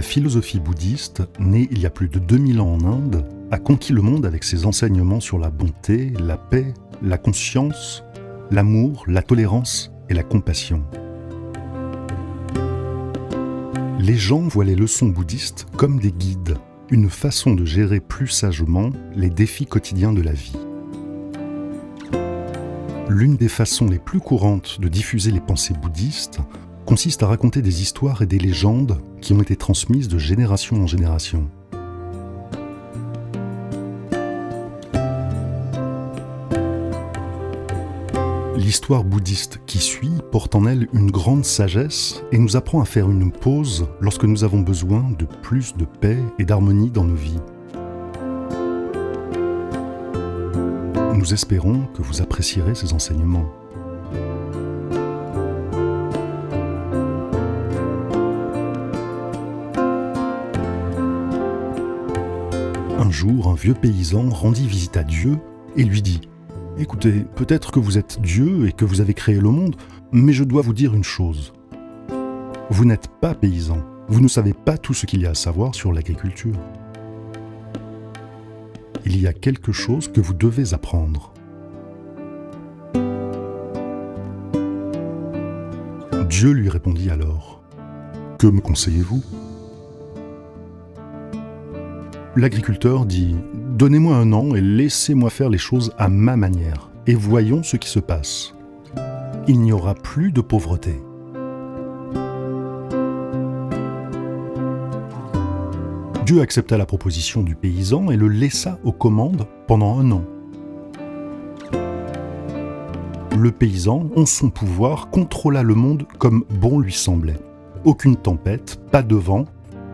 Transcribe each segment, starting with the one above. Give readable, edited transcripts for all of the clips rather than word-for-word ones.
La philosophie bouddhiste, née il y a plus de 2000 ans en Inde, a conquis le monde avec ses enseignements sur la bonté, la paix, la conscience, l'amour, la tolérance et la compassion. Les gens voient les leçons bouddhistes comme des guides, une façon de gérer plus sagement les défis quotidiens de la vie. L'une des façons les plus courantes de diffuser les pensées bouddhistes consiste à raconter des histoires et des légendes qui ont été transmises de génération en génération. L'histoire bouddhiste qui suit porte en elle une grande sagesse et nous apprend à faire une pause lorsque nous avons besoin de plus de paix et d'harmonie dans nos vies. Nous espérons que vous apprécierez ces enseignements. Un jour, un vieux paysan rendit visite à Dieu et lui dit « Écoutez, peut-être que vous êtes Dieu et que vous avez créé le monde, mais je dois vous dire une chose. Vous n'êtes pas paysan, vous ne savez pas tout ce qu'il y a à savoir sur l'agriculture. Il y a quelque chose que vous devez apprendre. » Dieu lui répondit alors « Que me conseillez-vous » L'agriculteur dit « Donnez-moi un an et laissez-moi faire les choses à ma manière, et voyons ce qui se passe. Il n'y aura plus de pauvreté. » Dieu accepta la proposition du paysan et le laissa aux commandes pendant un an. Le paysan, en son pouvoir, contrôla le monde comme bon lui semblait. Aucune tempête, pas de vent,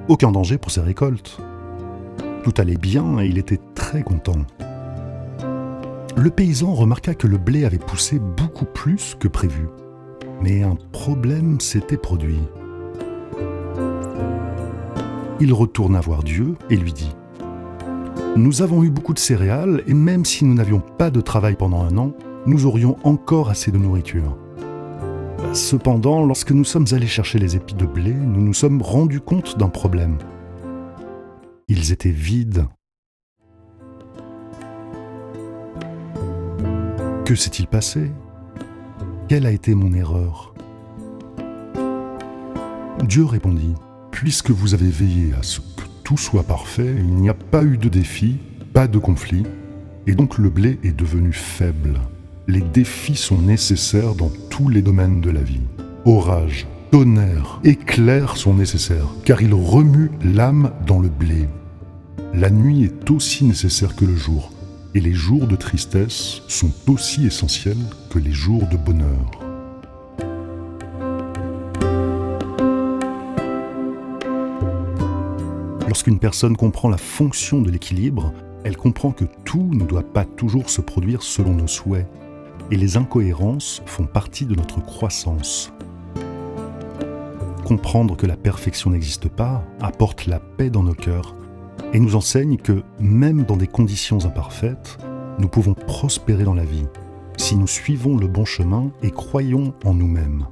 aucun danger pour ses récoltes. Tout allait bien et il était très content. Le paysan remarqua que le blé avait poussé beaucoup plus que prévu. Mais un problème s'était produit. Il retourna voir Dieu et lui dit « Nous avons eu beaucoup de céréales et même si nous n'avions pas de travail pendant un an, nous aurions encore assez de nourriture. Cependant, lorsque nous sommes allés chercher les épis de blé, nous nous sommes rendus compte d'un problème. Ils étaient vides. Que s'est-il passé ? Quelle a été mon erreur ? Dieu répondit « Puisque vous avez veillé à ce que tout soit parfait, il n'y a pas eu de défi, pas de conflit, et donc le blé est devenu faible. Les défis sont nécessaires dans tous les domaines de la vie. Orage, tonnerre, éclairs sont nécessaires, car ils remuent l'âme dans le blé. La nuit est aussi nécessaire que le jour, et les jours de tristesse sont aussi essentiels que les jours de bonheur. » Lorsqu'une personne comprend la fonction de l'équilibre, elle comprend que tout ne doit pas toujours se produire selon nos souhaits, et les incohérences font partie de notre croissance. Comprendre que la perfection n'existe pas apporte la paix dans nos cœurs et nous enseigne que, même dans des conditions imparfaites, nous pouvons prospérer dans la vie si nous suivons le bon chemin et croyons en nous-mêmes.